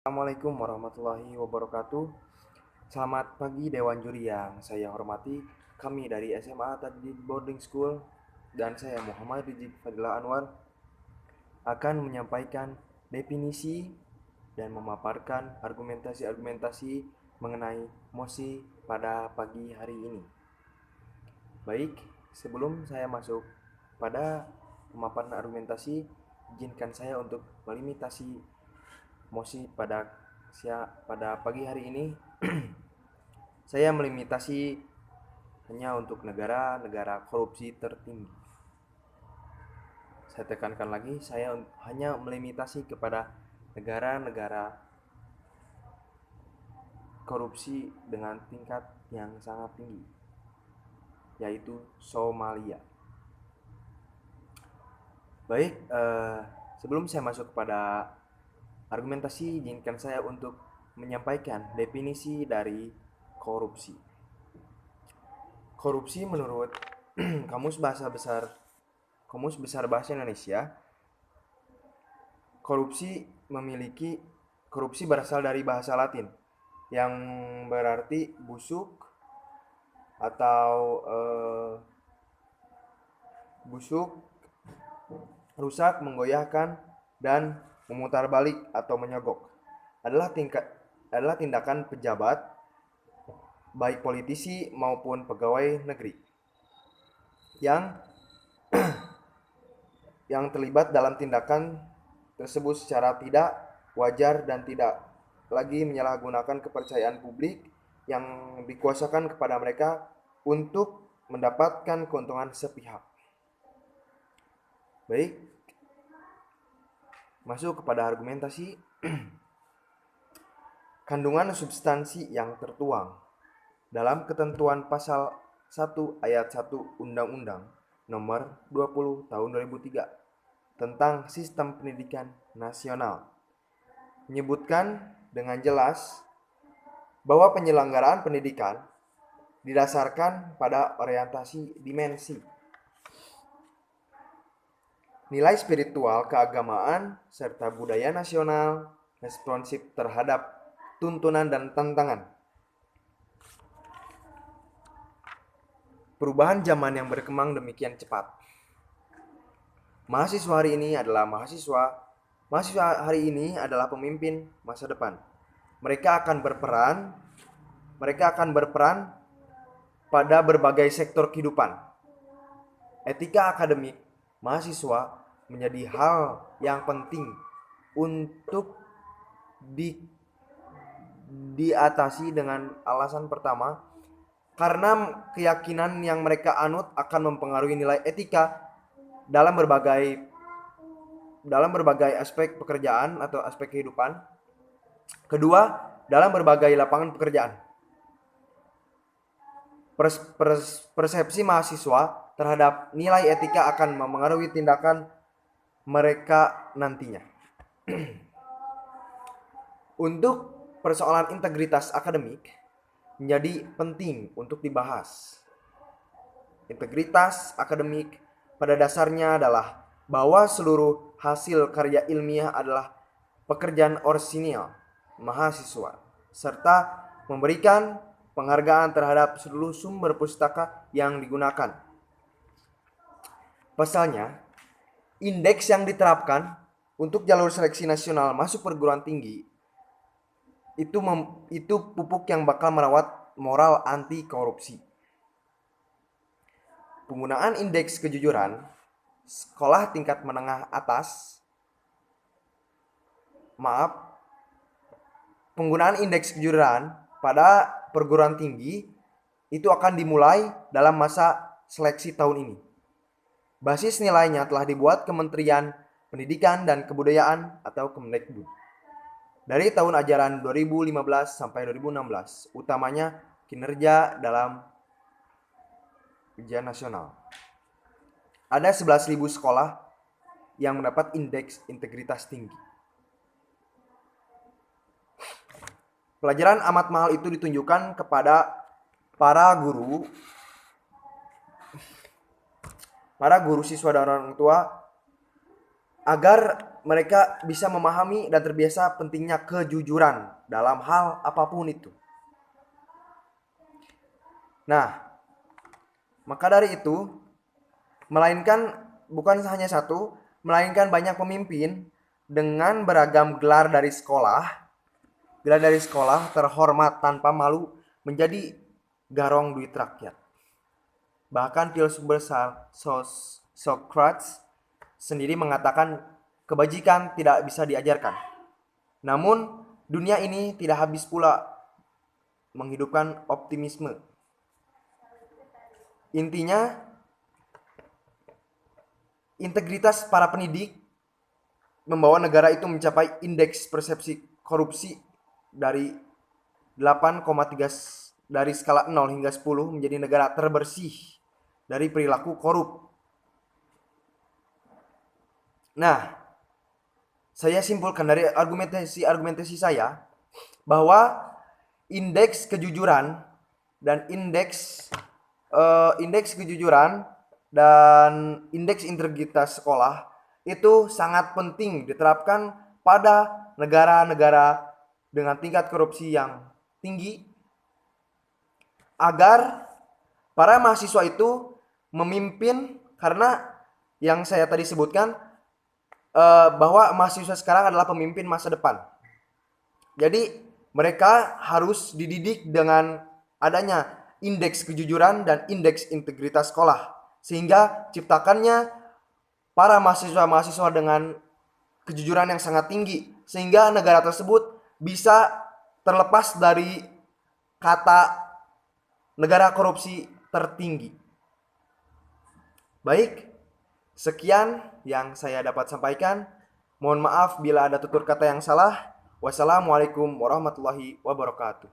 Assalamualaikum warahmatullahi wabarakatuh. Selamat pagi Dewan Juri yang saya hormati. Kami dari SMA Tadjid Boarding School dan saya Muhammad Rizky Fadilah Anwar akan menyampaikan definisi dan memaparkan argumentasi-argumentasi mengenai mosi pada pagi hari ini. Baik, sebelum saya masuk pada pemaparan argumentasi, izinkan saya untuk melimitasi mosi pada pagi hari ini. Saya melimitasi hanya untuk negara-negara korupsi tertinggi. Saya tekankan lagi, saya hanya melimitasi kepada negara-negara korupsi dengan tingkat yang sangat tinggi, yaitu Somalia. Baik, sebelum saya masuk kepada argumentasi, izinkan saya untuk menyampaikan definisi dari korupsi. Korupsi menurut Kamus Besar Bahasa Indonesia, korupsi berasal dari bahasa Latin yang berarti busuk atau rusak, menggoyahkan, dan memutar balik atau menyogok. Adalah tindakan pejabat, baik politisi maupun pegawai negeri, yang terlibat dalam tindakan tersebut secara tidak wajar dan tidak lagi menyalahgunakan kepercayaan publik yang dikuasakan kepada mereka untuk mendapatkan keuntungan sepihak. Baik, masuk kepada argumentasi. Kandungan substansi yang tertuang dalam ketentuan pasal 1 ayat 1 Undang-Undang Nomor 20 Tahun 2003 tentang Sistem Pendidikan Nasional menyebutkan dengan jelas bahwa penyelenggaraan pendidikan didasarkan pada orientasi dimensi, nilai spiritual keagamaan, serta budaya nasional, responsif terhadap tuntunan dan tantangan perubahan zaman yang berkembang demikian cepat. Mahasiswa hari ini adalah pemimpin masa depan. Mereka akan berperan pada berbagai sektor kehidupan. Etika akademik mahasiswa menjadi hal yang penting untuk diatasi dengan alasan pertama, karena keyakinan yang mereka anut akan mempengaruhi nilai etika dalam berbagai aspek pekerjaan atau aspek kehidupan. Kedua, dalam berbagai lapangan pekerjaan. Persepsi mahasiswa terhadap nilai etika akan mempengaruhi tindakan mereka nantinya. Untuk persoalan integritas akademik menjadi penting untuk dibahas. Integritas akademik pada dasarnya adalah bahwa seluruh hasil karya ilmiah adalah pekerjaan orisinil mahasiswa, serta memberikan penghargaan terhadap seluruh sumber pustaka yang digunakan. Pasalnya, indeks yang diterapkan untuk jalur seleksi nasional masuk perguruan tinggi itu pupuk yang bakal merawat moral anti korupsi. Penggunaan indeks kejujuran sekolah tingkat menengah atas penggunaan indeks kejujuran pada perguruan tinggi itu akan dimulai dalam masa seleksi tahun ini. Basis nilainya telah dibuat Kementerian Pendidikan dan Kebudayaan atau Kemdikbud dari tahun ajaran 2015 sampai 2016, utamanya kinerja dalam ujian nasional. Ada 11.000 sekolah yang mendapat indeks integritas tinggi. Pelajaran amat mahal itu ditunjukkan kepada para guru, siswa dan orang tua agar mereka bisa memahami dan terbiasa pentingnya kejujuran dalam hal apapun itu. Nah, maka dari itu, bukan hanya satu, melainkan banyak pemimpin dengan beragam gelar dari sekolah terhormat tanpa malu menjadi garong duit rakyat. Bahkan filsuf Socrates sendiri mengatakan kebajikan tidak bisa diajarkan. Namun dunia ini tidak habis pula menghidupkan optimisme. Intinya, integritas para pendidik membawa negara itu mencapai indeks persepsi korupsi dari 8,3 dari skala 0 hingga 10 menjadi negara terbersih dari perilaku korup. Nah, saya simpulkan dari argumentasi saya bahwa indeks kejujuran dan indeks kejujuran dan indeks integritas sekolah itu sangat penting diterapkan pada negara-negara dengan tingkat korupsi yang tinggi agar para mahasiswa itu memimpin, karena yang saya tadi sebutkan bahwa mahasiswa sekarang adalah pemimpin masa depan. Jadi mereka harus dididik dengan adanya indeks kejujuran dan indeks integritas sekolah, sehingga ciptakannya para mahasiswa dengan kejujuran yang sangat tinggi, sehingga negara tersebut bisa terlepas dari kata negara korupsi tertinggi. Baik, sekian yang saya dapat sampaikan. Mohon maaf bila ada tutur kata yang salah. Wassalamualaikum warahmatullahi wabarakatuh.